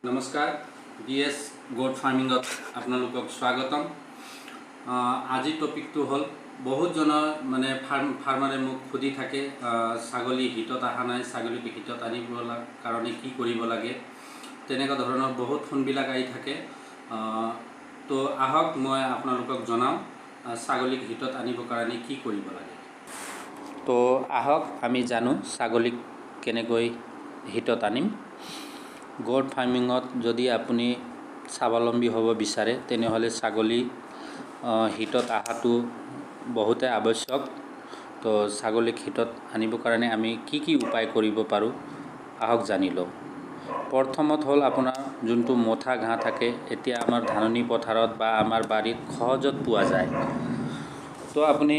नमस्कार BS गोट फार्मिंगत आपनालोকক स्वागतम। আজি टपिकটো हल बहुत जन माने फार्मारे मुख खुदी थाके ছাগলী হিতত আহা নাই, ছাগলীক হিতত আনিব কাৰণে কি কৰিব লাগে, তেনেকা ধৰণৰ বহুত ফোনবিলাক আহি থাকে। তো আহক মই আপোনালোকক জনাম ছাগলীক হিতত আনিব কাৰণে কি কৰিব লাগে। তো আহক আমি জানো ছাগলীক কেনেকৈ হিতত আনিম। গোট ফাৰ্মিঙত যদি আপুনি স্বাৱলম্বী হ'ব বিচাৰে তেনেহ'লে ছাগলী হিতত আহাটো বহুতে আৱশ্যক। তো ছাগলীক হিতত আনিবৰ কাৰণে আমি কি উপায় কৰিব পাৰোঁ আহক জানি লওঁ। প্ৰথমত হ'ল আপোনাৰ যোনটো মথা ঘাঁহ থাকে, এতিয়া আমাৰ ধাননি পথাৰত বা আমাৰ বাৰীত সহজত পোৱা যায়। তো আপুনি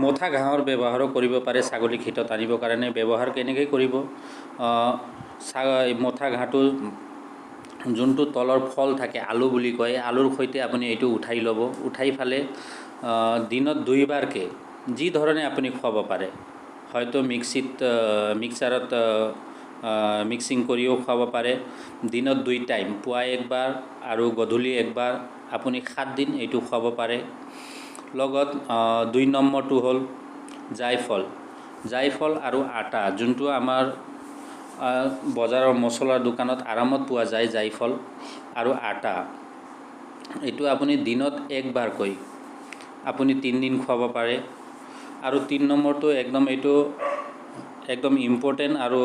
মথা ঘাঁহৰ ব্যৱহাৰো কৰিব পাৰে ছাগলীক হিতত আনিবৰ কাৰণে। ব্যৱহাৰ কেনেকৈ কৰিব, মথা ঘাঁহটো যোনটো তলৰ ফল থাকে আলু বুলি কয়, আলুৰ সৈতে আপুনি এইটো উঠাই ল'ব। উঠাই ফালে দিনত 2 বাৰকৈ যি ধৰণে আপুনি খুৱাব পাৰে, হয়তো মিক্সাৰত মিক্সিং কৰিও খুৱাব পাৰে। দিনত 2 টাইম, পুৱা একবাৰ আৰু গধূলি একবাৰ, আপুনি 7 দিন এইটো খুৱাব পাৰে। লগত 2 নম্বৰটো হ'ল জায়ফল আৰু আটা, যোনটো আমাৰ বজাৰৰ মছলাৰ দোকানত আৰামত পোৱা যায়। জায়ফল আৰু আটা এইটো আপুনি দিনত একবাৰকৈ আপুনি 3 দিন খুৱাব পাৰে। আৰু 3 নম্বৰটো একদম ইম্পৰ্টেণ্ট আৰু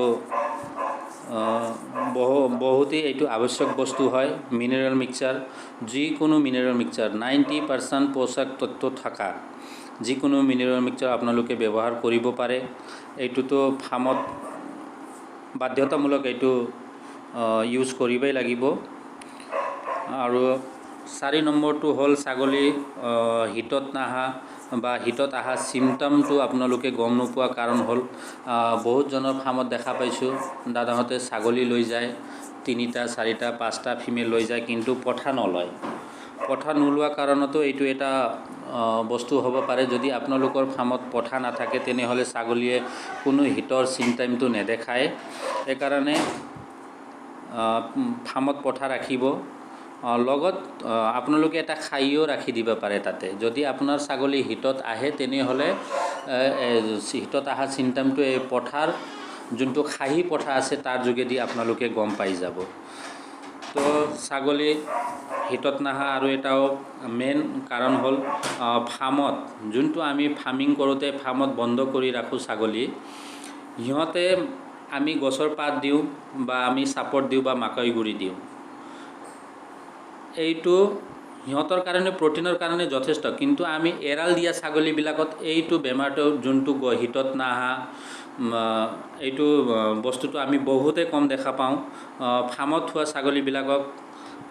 বহুতেই এইটো আৱশ্যক বস্তু হয়, মিনাৰেল মিক্সচাৰ। যিকোনো মিনাৰেল মিক্সচাৰ 90% পোষক তত্ত্ব থকা যিকোনো মিনাৰেল মিক্সচাৰ আপোনালোকে ব্যৱহাৰ কৰিব পাৰে। এইটোতো ফাৰ্মত বাধ্যতামূলক এইটো ইউজ কৰিবই লাগিব। আৰু 4 নম্বৰটো হ'ল ছাগলী হিতত নাহা বা হিতত আহা চিমটমটো আপোনালোকে গম নোপোৱা কাৰণ হ'ল বহুতজনৰ ফাৰ্মত দেখা পাইছোঁ দাদাহঁতে ছাগলী লৈ যায় 3টা 4টা 5টা ফিমেল লৈ যায়, কিন্তু পঠা নলয়। পঠা নোলোৱা কাৰণতো এইটো এটা বস্তু হ'ব পাৰে। যদি আপোনালোকৰ ফাৰ্মত পঠা নাথাকে তেনেহ'লে ছাগলীয়ে কোনো হিতৰ চিমটমটো নেদেখায়। সেইকাৰণে ফাৰ্মত পঠা ৰাখিব। লগত আপোনালোকে এটা খাইও ৰাখি দিব পাৰে তাতে। যদি আপোনাৰ ছাগলী হিতত আহে তেনেহ'লে হিতত আহা চিমটমটো এই পঠাৰ যোনটো খাহী পঠা আছে তাৰ যোগেদি আপোনালোকে গম পাই যাব। তো ছাগলী হিতত নাহা আৰু এটাও মেইন কাৰণ হ'ল ফাৰ্মত যোনটো আমি ফাৰ্মিং কৰোঁতে ফাৰ্মত বন্ধ কৰি ৰাখোঁ ছাগলী, সিহঁতে আমি গছৰ পাত দিওঁ বা আমি চাপৰ দিওঁ বা মাকৈ গুড়ি দিওঁ। এইটো সিহঁতৰ কাৰণে প্ৰটিনৰ কাৰণে যথেষ্ট, কিন্তু আমি এৰাল দিয়া ছাগলীবিলাকত এইটো বেমাৰটো যোনটো হিতত নাহা এইটো বস্তুটো আমি বহুতে কম দেখা পাওঁ। ফাৰ্মত থোৱা ছাগলীবিলাকক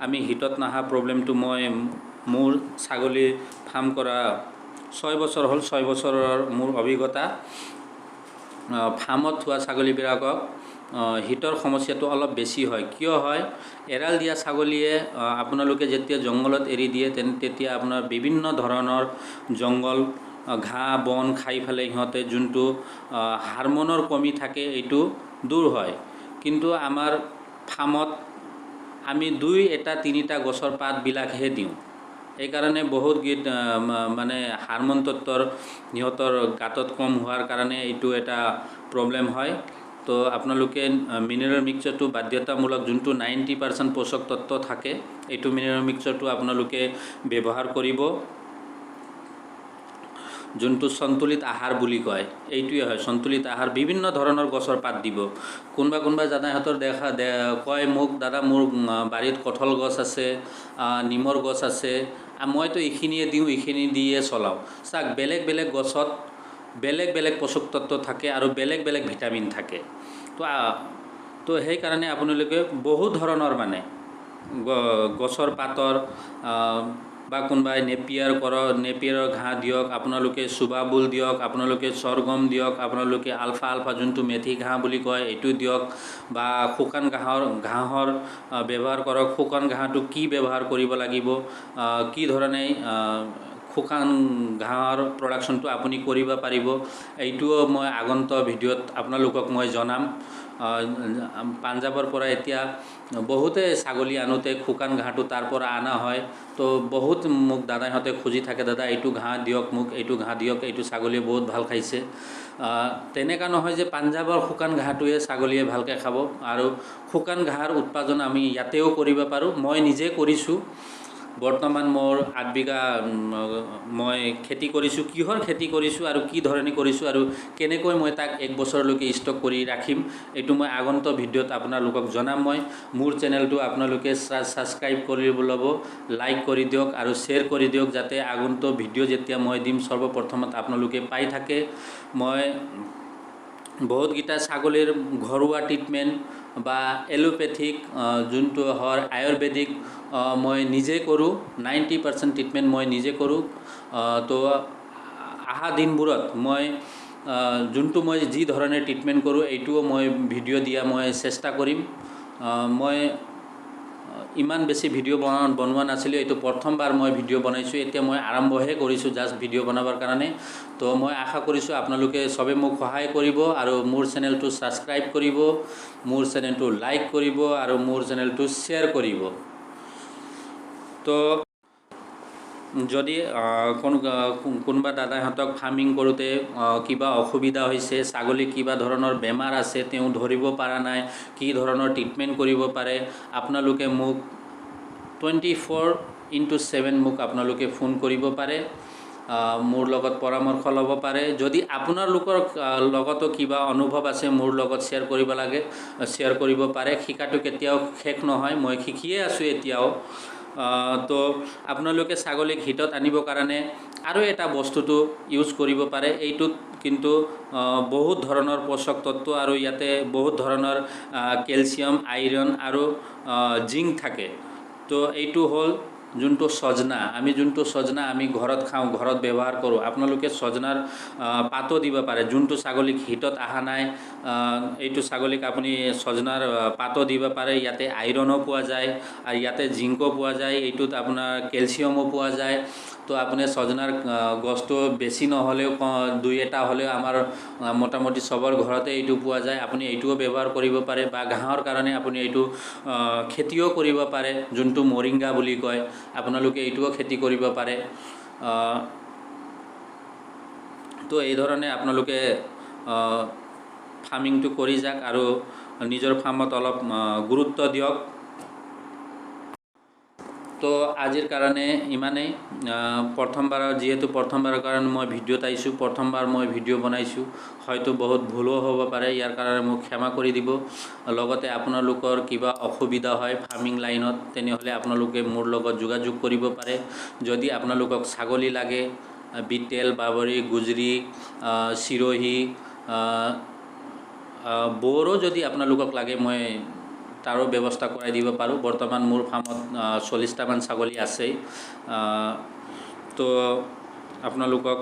আমি হিতত নাহা প্ৰব্লেমটো মই মোৰ ছাগলী ফাৰ্ম কৰা 6 বছৰ হ'ল, 6 বছৰৰ মোৰ অভিজ্ঞতা। ফাৰ্মত থোৱা ছাগলীবিলাকক হিতৰ সমস্যাটো অলপ বেছি হয়। কিয় হয়, এৰাল দিয়া ছাগলীয়ে আপোনালোকে যেতিয়া জংঘলত এৰি দিয়ে তেতিয়া আপোনাৰ বিভিন্ন ধৰণৰ জংঘল ঘাঁহ বন খাই ফেলে সিহঁতে যোনটো হাৰমনৰ কমি থাকে এইটো দূৰ হয়। কিন্তু আমাৰ ফাৰ্মত আমি 2টা 3টা গছৰ পাতবিলাকহে দিওঁ। সেইকাৰণে বহুত মানে হাৰমন তত্ত্বৰ সিহঁতৰ গাঁতত কম হোৱাৰ কাৰণে এইটো এটা প্ৰব্লেম হয়। তো আপোনালোকে মিনাৰেল মিক্সচাৰটো বাধ্যতামূলক, যোনটো 90% পোষক তত্ত্ব থাকে এইটো মিনাৰেল মিক্সচাৰটো আপোনালোকে ব্যৱহাৰ কৰিব। যোনটো সন্তুলিত আহাৰ বুলি কয় এইটোৱে হয় সন্তুলিত আহাৰ। বিভিন্ন ধৰণৰ গছৰ পাত দিব। কোনোবা দাদাহঁতৰ কয় মোক, দাদা মোৰ বাৰীত কঁঠাল গছ আছে, নিমৰ গছ আছে, মইতো এইখিনিয়ে দিওঁ, এইখিনি দিয়ে চলাওঁ। চাওক, বেলেগ বেলেগ গছত বেলেগ বেলেগ পোষক তত্ত্ব থাকে আৰু বেলেগ বেলেগ ভিটামিন থাকে। তো সেইকাৰণে আপোনালোকে বহুত ধৰণৰ মানে গছৰ পাতৰ বা কোনোবাই নেপিয়াৰৰ ঘাঁহ দিয়ক, আপোনালোকে চুবাবুল দিয়ক, আপোনালোকে সৰগম দিয়ক, আপোনালোকে আলফা যোনটো মেথি ঘাঁহ বুলি কয় এইটো দিয়ক, বা শুকান ঘাঁহৰ ব্যৱহাৰ কৰক। শুকান ঘাঁহটো কি ব্যৱহাৰ কৰিব লাগিব, কি ধৰণে শুকান ঘাঁহৰ প্ৰডাকশ্যনটো আপুনি কৰিব পাৰিব। এইটোও মই আগন্ত ভিডিঅ'ত আপোনালোকক মই জনাম। পাঞ্জাবৰ পৰা এতিয়া বহুতে ছাগলী আনোতে শুকান ঘাঁহটো তাৰ পৰা অনা হয়। তো বহুত মোক দাদাহঁতে খুজি থাকে, দাদা এইটো ঘাঁহ দিয়ক মোক, এইটো ঘাঁহ দিয়ক, এইটো ছাগলীয়ে বহুত ভাল খাইছে। তেনেকুৱা নহয় যে পাঞ্জাবৰ শুকান ঘাঁহটোৱে ছাগলীয়ে ভালকৈ খাব। আৰু শুকান ঘাঁহৰ উৎপাদন আমি ইয়াতেও কৰিব পাৰোঁ। মই নিজে কৰিছোঁ। বৰ্তমান মোৰ 8 বিঘা মই খেতি কৰিছোঁ। কিহৰ খেতি কৰিছোঁ আৰু কি ধৰণে কৰিছোঁ আৰু কেনেকৈ মই তাক 1 বছৰলৈকে ষ্টক কৰি ৰাখিম, এইটো মই আগন্ত ভিডিঅ'ত আপোনালোকক জনাম। মই মোৰ চেনেলটো আপোনালোকে ছাবস্ক্ৰাইব কৰি ল'ব, লাইক কৰি দিয়ক আৰু শ্বেয়াৰ কৰি দিয়ক, যাতে আগন্ত ভিডিঅ' যেতিয়া মই দিম সৰ্বপ্ৰথমত আপোনালোকে পাই থাকে। মই বহুতকেইটা ছাগলীৰ ঘৰুৱা ট্ৰিটমেণ্ট বা এলোপেথিক যোনটো হয় আয়ুৰ্বেদিক মই নিজে কৰোঁ। 90% ট্ৰিটমেণ্ট মই নিজে কৰোঁ। তো অহা দিনবোৰত মই যোনটো মই যি ধৰণে ট্ৰিটমেণ্ট কৰোঁ এইটোও মই ভিডিঅ' দিয়া মই চেষ্টা কৰিম। মই ইমান বেছি ভিডিঅ' বনোৱা নাছিলোঁ, এইটো প্ৰথমবাৰ মই ভিডিঅ' বনাইছোঁ। এতিয়া মই আৰম্ভহে কৰিছোঁ জাষ্ট ভিডিঅ' বনাবৰ কাৰণে। তো মই আশা কৰিছোঁ আপোনালোকে চবে মোক সহায় কৰিব আৰু মোৰ চেনেলটো ছাবস্ক্ৰাইব কৰিব, মোৰ চেনেলটো লাইক কৰিব আৰু মোৰ চেনেলটো শ্বেয়াৰ কৰিব। তো যদি কোনোবা দাদাহঁতক ফাৰ্মিং কৰোঁতে কিবা অসুবিধা হৈছে, ছাগলী কিবা ধৰণৰ বেমাৰ আছে, তেওঁ ধৰিব পৰা নাই, কি ধৰণৰ ট্ৰিটমেণ্ট কৰিব পাৰে, আপোনালোকে মোক 24/7 মোক আপোনালোকে ফোন কৰিব পাৰে, মোৰ লগত পৰামৰ্শ ল'ব পাৰে। যদি আপোনালোকৰ লগতো কিবা অনুভৱ আছে মোৰ লগত শ্বেয়াৰ কৰিব লাগে, শ্বেয়াৰ কৰিব পাৰে। শিকাটো কেতিয়াও শেষ নহয়, মই শিকিয়ে আছোঁ এতিয়াও। তো আপোনালোকে ছাগলীক হিটত আনিবৰ কাৰণে আৰু এটা বস্তুটো ইউজ কৰিব পাৰে। এইটোত কিন্তু বহুত ধৰণৰ পোষক তত্ত্ব আৰু ইয়াতে বহুত ধৰণৰ কেলছিয়াম, আইৰণ আৰু জিংক থাকে। তো এইটো হ'ল যোনটো সজনা। আমি যোনটো সজনা আমি ঘৰত খাওঁ, ঘৰত ব্যৱহাৰ কৰোঁ। আপোনালোকে সজনাৰ পাতো দিব পাৰে। যোনটো ছাগলীক হিটত অহা নাই, এইটো ছাগলীক আপুনি সজনাৰ পাতো দিব পাৰে। ইয়াতে আইৰণো পোৱা যায় আৰু ইয়াতে জিংকো পোৱা যায়, এইটোত আপোনাৰ কেলছিয়ামো পোৱা যায়। তো আপুনি সজনাৰ গছটো বেছি নহ'লেও 2-এটা হ'লেও আমাৰ মোটামুটি চবৰ ঘৰতে এইটো পোৱা যায়। আপুনি এইটোও ব্যৱহাৰ কৰিব পাৰে বা ঘাঁহৰ কাৰণে আপুনি এইটো খেতিও কৰিব পাৰে, যোনটো মৰিংগা বুলি কয়। আপোনালোকে এইটোও খেতি কৰিব পাৰে। তো এই ধৰণে আপোনালোকে ফাৰ্মিংটো কৰি যাওক আৰু নিজৰ ফাৰ্মত অলপ গুৰুত্ব দিয়ক। তো আজিৰ কাৰণে ইমানেই। যিহেতু প্ৰথমবাৰৰ কাৰণে মই ভিডিঅ'ত আহিছোঁ, প্ৰথমবাৰ মই ভিডিঅ' বনাইছোঁ, হয়তো বহুত ভুলো হ'ব পাৰে, ইয়াৰ কাৰণে মোক ক্ষমা কৰি দিব। লগতে আপোনালোকৰ কিবা অসুবিধা হয় ফাৰ্মিং লাইনত, তেনেহ'লে আপোনালোকে মোৰ লগত যোগাযোগ কৰিব পাৰে। যদি আপোনালোকক ছাগলী লাগে, বিটেল, বাবৰি, গুজৰি, চিৰহি, বড়ো যদি আপোনালোকক লাগে মই তাৰো ব্যৱস্থা কৰাই দিব পাৰোঁ। বৰ্তমান মোৰ ফাৰ্মত 40টামান ছাগলী আছেই। তো আপোনালোকক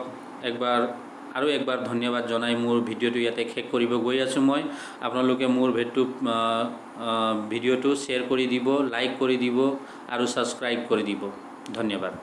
আৰু একবাৰ ধন্যবাদ জনাই মোৰ ভিডিঅ'টো ইয়াতে শেষ কৰিব গৈ আছোঁ মই। আপোনালোকে মোৰ ভিডিঅ'টো শ্বেয়াৰ কৰি দিব, লাইক কৰি দিব আৰু ছাবস্ক্ৰাইব কৰি দিব। ধন্যবাদ।